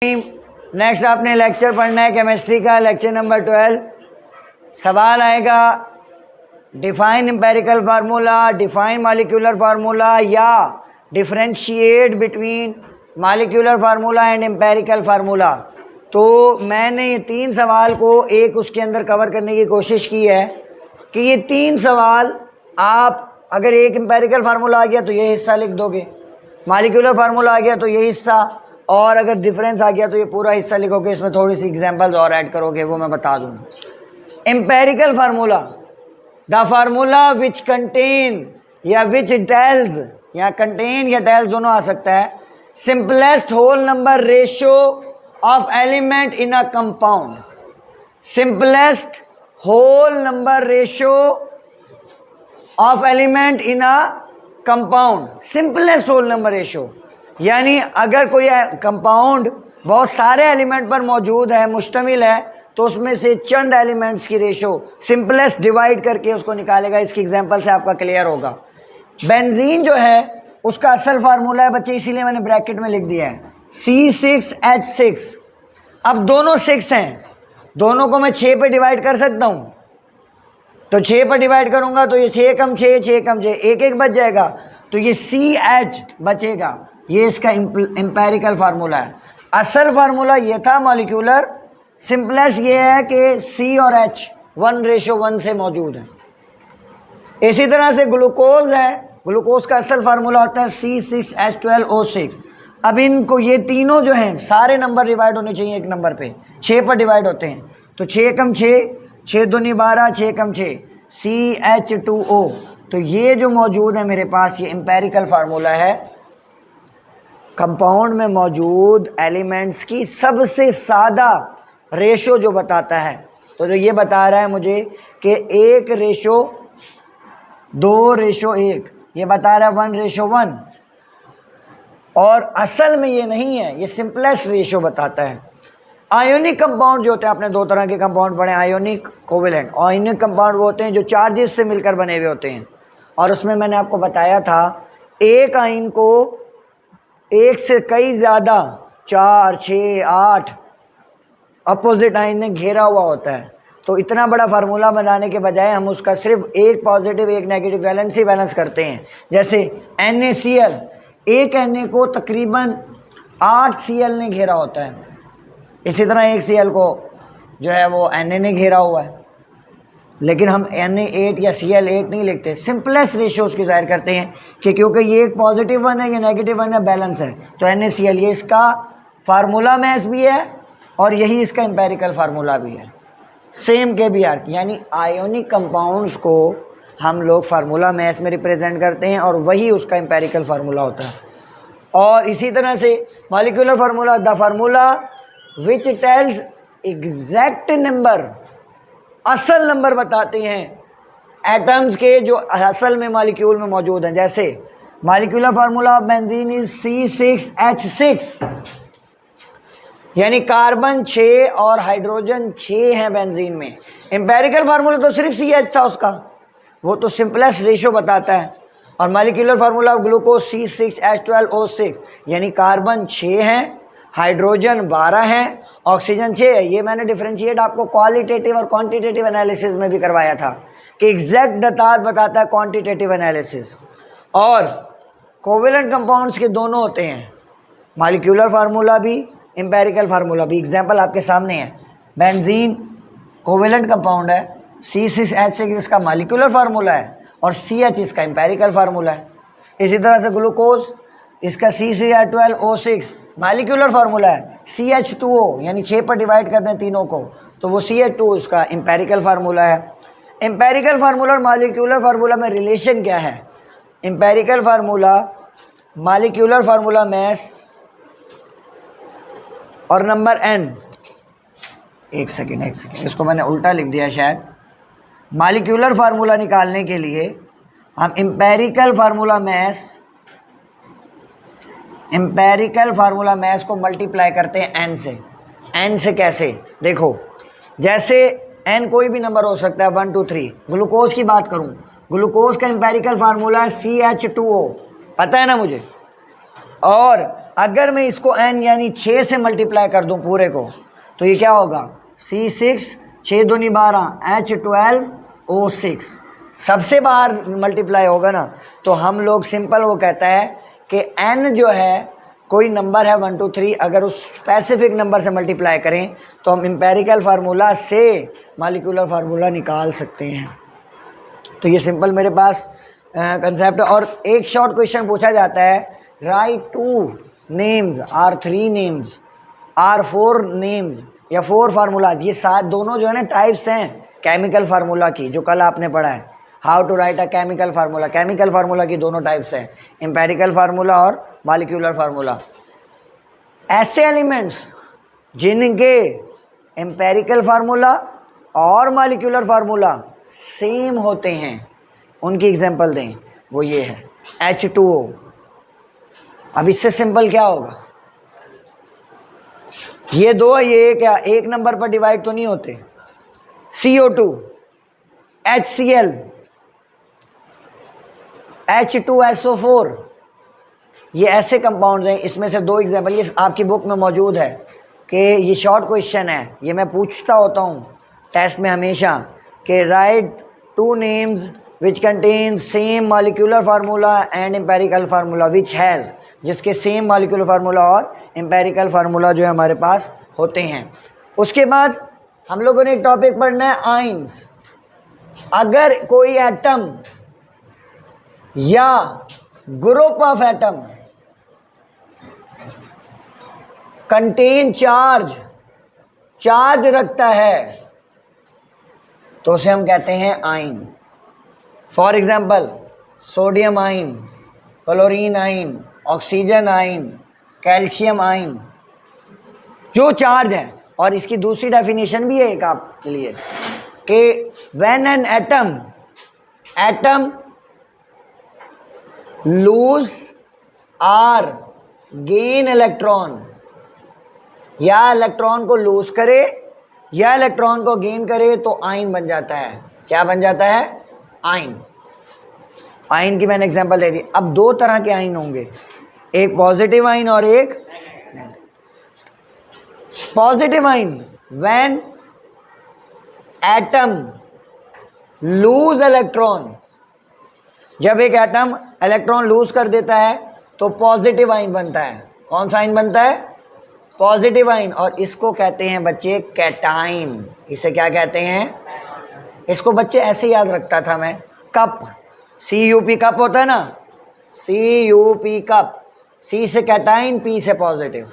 Next आपने lecture पढ़ना है केमिस्ट्री का, लेक्चर नंबर 12। सवाल आएगा define empirical formula, define molecular formula या differentiate between molecular formula and empirical formula. तो मैंने ये 3 सवाल को एक उसके अंदर कवर करने की कोशिश की है कि ये 3 सवाल आप अगर एक एम्पेरिकल फार्मूला आ गया तो ये हिस्सा लिख दोगे, मॉलिक्यूलर फार्मूला आ गया तो ये हिस्सा, और अगर डिफरेंस आ गया तो ये पूरा हिस्सा लिखोगे। इसमें थोड़ी सी एग्जांपल्स और ऐड करोगे, वो मैं बता दूंगा। Empirical formula, the formula which contain या विच टेल्स, या कंटेन या टेल्स दोनों आ सकता है, simplest whole number ratio of element in a compound. Simplest whole number ratio of element in a compound, simplest whole number ratio, यानी अगर कोई कंपाउंड बहुत सारे एलिमेंट पर मौजूद है, मुश्तमिल है, तो उसमें से चंद एलिमेंट्स की रेशो सिंपलेस्ट डिवाइड करके उसको निकालेगा। इसकी एग्जांपल से आपका क्लियर होगा। बेंजीन जो है उसका असल फार्मूला है बच्चे, इसीलिए मैंने ब्रैकेट में लिख दिया है C6H6। अब दोनों 6 हैं, दोनों को मैं 6 पे डिवाइड कर सकता हूँ, तो 6 पर डिवाइड करूँगा तो ये 6 कम 6, 6 कम 6, एक बच जाएगा, तो ये CH बचेगा। ये इसका एम्पेरिकल फार्मूला है। असल फार्मूला ये था मॉलिक्यूलर, सिंपलेस्ट ये है कि C और H 1:1 से मौजूद है। इसी तरह से ग्लूकोज है, ग्लूकोज का असल फार्मूला होता है C6H12O6। अब इनको ये तीनों जो हैं सारे नंबर डिवाइड होने चाहिए एक नंबर पे, 6 पर डिवाइड होते हैं, तो 6 कम 6, 6 दूनी 12, 6 कम 6, CH2O। तो ये जो मौजूद है मेरे पास, ये एम्पेरिकल फार्मूला है कंपाउंड में मौजूद एलिमेंट्स की सबसे सादा रेशो जो बताता है। तो जो ये बता रहा है मुझे कि 1:2:1, ये बता रहा है 1:1, और असल में ये नहीं है, ये सिंपलेस्ट रेशो बताता है। आयोनिक कंपाउंड जो होते हैं, आपने 2 तरह के कंपाउंड पढ़े, आयोनिक, कोवेलेंट। आयोनिक कंपाउंड वो होते हैं जो चार्जेस से मिलकर बने हुए होते हैं, और उसमें मैंने आपको बताया था एक आयन को एक से कई ज़्यादा 4, 6, 8 अपोजिट आयन ने घेरा हुआ होता है। तो इतना बड़ा फार्मूला बनाने के बजाय हम उसका सिर्फ एक पॉजिटिव एक नेगेटिव वैलेंस ही बैलेंस करते हैं। जैसे NaCl, एक Na को तकरीबन 8 Cl ने घेरा होता है, इसी तरह एक Cl को जो है वो Na ने घेरा हुआ है, लेकिन हम Na8 या Cl8 नहीं लिखते, सिंपलेस्ट रेशियो उसकी ज़ाहिर करते हैं कि क्योंकि ये एक पॉजिटिव 1 है, ये नेगेटिव 1 है, बैलेंस है। तो NaCl ये इसका फार्मूला मैथ भी है और यही इसका एम्पेरिकल फार्मूला भी है, सेम KBr। यानी आयोनिक कंपाउंड्स को हम लोग फार्मूला मैथ में रिप्रेजेंट करते हैं और वही उसका एम्पेरिकल फार्मूला होता है। और इसी तरह से molecular formula, the formula which tells exact number, असल नंबर बताते हैं एटम्स के जो असल में मॉलिक्यूल में मौजूद हैं। जैसे molecular formula of benzene is C6H6, यानी कार्बन 6 और हाइड्रोजन 6 हैं बेंजीन में। एम्पेरिकल फार्मूला तो सिर्फ CH था उसका, वो तो सिंपलेस्ट रेशियो बताता है। और molecular formula of glucose C6H12O6, यानी कार्बन 6 हैं, हाइड्रोजन 12 हैं, ऑक्सीजन 6 है। ये मैंने डिफरेंशिएट आपको क्वालिटेटिव और क्वांटिटेटिव एनालिसिस में भी करवाया था कि एग्जैक्ट दातार बताता है क्वांटिटेटिव एनालिसिस। और कोवेलेंट कंपाउंड्स के दोनों होते हैं, मॉलिक्यूलर फार्मूला भी एम्पेरिकल फार्मूला भी। एग्जांपल आपके सामने है, बेंजीन कोवेलेंट कंपाउंड है, C6H6 इसका मॉलिक्यूलर फार्मूला है और CH इसका एम्पेरिकल फार्मूला है। इसी तरह से ग्लूकोज, इसका C6H12O6 मॉलिक्यूलर फार्मूला है, CH2O, यानी 6 पर डिवाइड करते हैं तीनों को, तो वो CH2 उसका एम्पेरिकल फार्मूला है। एम्पेरिकल फार्मूला और मॉलिक्यूलर फार्मूला में रिलेशन क्या है? Empirical formula molecular formula math और नंबर n, एक सेकेंड इसको मैंने उल्टा लिख दिया शायद। मॉलिक्यूलर फार्मूला निकालने के लिए हम एम्पेरिकल फार्मूला मैथ को मल्टीप्लाई करते हैं n से। n से कैसे? देखो, जैसे n कोई भी नंबर हो सकता है, 1 2 3। ग्लूकोज की बात करूं, ग्लूकोज का एम्पेरिकल फार्मूला है CH2O, पता है ना मुझे। और अगर मैं इसको n यानी 6 से मल्टीप्लाई कर दूं पूरे को, तो ये क्या होगा, C6 6 दूनी 12 H12O6 सबसे बाहर मल्टीप्लाई होगा ना। तो हम लोग सिंपल वो कहता है कि n जो है कोई नंबर है 1 2 3, अगर उस स्पेसिफिक नंबर से मल्टीप्लाई करें तो हम एम्पेरिकल फार्मूला से मॉलिक्यूलर फार्मूला निकाल सकते हैं। तो ये सिंपल मेरे पास कंसेप्ट है। और एक शॉर्ट क्वेश्चन पूछा जाता है, write 2 names are 3 names are 4 names या 4 फार्मूलाज। ये सात दोनों जो है ना टाइप्स हैं केमिकल फार्मूला की, जो कल आपने पढ़ा है, how to write a chemical formula. Chemical formula की दोनों टाइप्स हैं, एम्पेरिकल फार्मूला और मॉलिक्यूलर फार्मूला। ऐसे एलिमेंट्स जिनके एम्पेरिकल फार्मूला और मॉलिक्यूलर फार्मूला सेम होते हैं, उनकी एग्जांपल दें, वो ये है H2O। अब इससे सिंपल क्या होगा, ये दो है, ये क्या एक नंबर पर डिवाइड तो नहीं होते। CO2, HCl, H2SO4, ये ऐसे कंपाउंड्स हैं। इसमें से दो एग्जांपल ये आपकी बुक में मौजूद है कि ये शॉर्ट क्वेश्चन है, ये मैं पूछता होता हूँ टेस्ट में हमेशा कि right 2 names which contain same molecular formula and empirical formula which has, जिसके सेम मॉलिक्यूलर फार्मूला और एम्पेरिकल फार्मूला जो है हमारे पास होते हैं। उसके बाद हम लोगों ने एक टॉपिक पढ़ना है आयंस। अगर कोई एटम या group of atom contain charge रखता है तो उसे हम कहते हैं ion. For example sodium ion, chlorine ion, oxygen ion, calcium ion, जो चार्ज है। और इसकी दूसरी डेफिनेशन भी है एक आपके लिए कि when an atom lose our gain electron, या इलेक्ट्रॉन को लूज करे या इलेक्ट्रॉन को गेन करे तो आयन बन जाता है। क्या बन जाता है, आयन। आयन की मैंने एग्जांपल दे दी। अब दो तरह के आयन होंगे, एक पॉजिटिव आयन और एक positive ion when atom loose electron, जब एक एटम इलेक्ट्रॉन लूज कर देता है तो पॉजिटिव आयन बनता है। कौन सा आयन बनता है, पॉजिटिव आयन। और इसको कहते हैं बच्चे कैटाइन। इसे क्या कहते हैं, इसको बच्चे ऐसे याद रखता था मैं, कप, CUP कप होता है ना, CUP कप, C से कैटाइन, P से पॉजिटिव।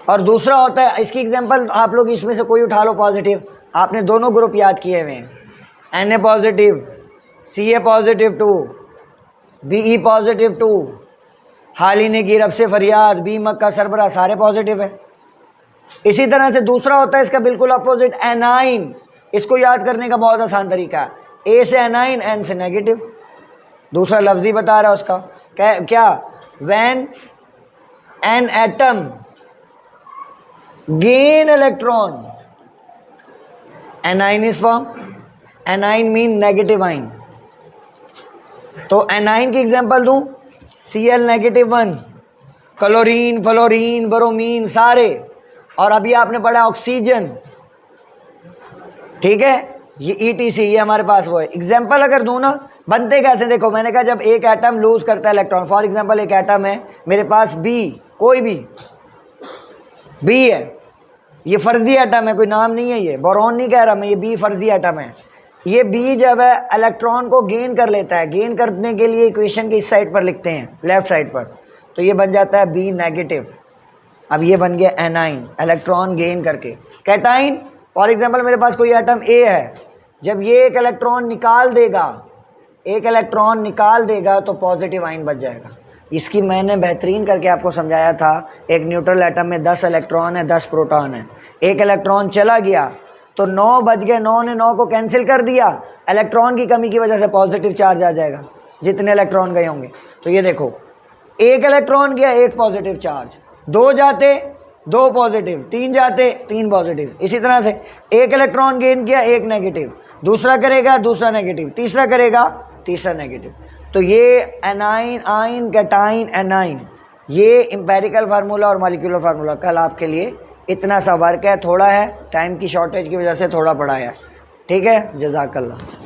और दूसरा होता है, इसकी एग्जांपल आप लोग इसमें से कोई उठा लो पॉजिटिव, आपने दोनों ग्रुप याद किए हुए हैं, Na positive, Ca positive 2, Be positive 2, हाली ने की रब से फरियाद, बी मक्का सरबरा, सारे पॉजिटिव है। इसी तरह से दूसरा होता है इसका बिल्कुल अपोजिट, एनाइन। इसको याद करने का बहुत आसान तरीका है, A से एनाइन, N से नेगेटिव। दूसरा लफ्ज़ ही बता रहा है उसका, क्या, when an atom gain electron, A9 is form. A9 mean negative ion. तो एनाइन की एग्जांपल दूं, Cl -1, क्लोरीन, फ्लोरीन, ब्रोमीन, सारे। और अभी आपने पढ़ा ऑक्सीजन, ठीक है, ये ETC, ये हमारे पास वो है। एग्जाम्पल अगर दूँ ना, बनते कैसे, देखो मैंने कहा जब एक एटम लूज करता है इलेक्ट्रॉन, फॉर एग्जाम्पल एक एटम है मेरे पास B, कोई भी B है, ये फर्जी एटम है, कोई नाम नहीं है, ये बोरॉन नहीं कह रहा मैं, ये B फर्जी एटम है। ये B जब है इलेक्ट्रॉन को गेन कर लेता है, गेन करने के लिए इक्वेशन के इस साइड पर लिखते हैं, लेफ्ट साइड पर, तो ये बन जाता है B नेगेटिव। अब ये बन गया एनाइन, इलेक्ट्रॉन गेन करके। कैटाइन, फॉर एग्जांपल मेरे पास कोई एटम A है, जब ये एक इलेक्ट्रॉन निकाल देगा तो पॉजिटिव आयन बच जाएगा। इसकी मैंने बेहतरीन करके आपको समझाया था, एक न्यूट्रल एटम में 10 इलेक्ट्रॉन है, 10 प्रोटॉन है, एक इलेक्ट्रॉन चला गया तो 9 बच गए, 9 ने 9 को कैंसिल कर दिया, इलेक्ट्रॉन की कमी की वजह से पॉजिटिव चार्ज आ जाएगा जितने इलेक्ट्रॉन गए होंगे। तो ये देखो, एक इलेक्ट्रॉन गया, एक पॉजिटिव चार्ज, 2 जाते 2 पॉजिटिव, 3 जाते 3 पॉजिटिव। इसी तरह से एक इलेक्ट्रॉन गेन किया, एक नेगेटिव, दूसरा करेगा दूसरा नेगेटिव, तीसरा करेगा तीसरा नेगेटिव। तो ये एनाइन, आइन, कैटाइन, एनाइन, ये एम्पेरिकल फार्मूला और मॉलिक्यूलर फार्मूला कल आपके लिए इतना सा वर्क है, थोड़ा है, टाइम की शॉर्टेज की वजह से थोड़ा पढ़ा है। ठीक है, जज़ाकल्लाह।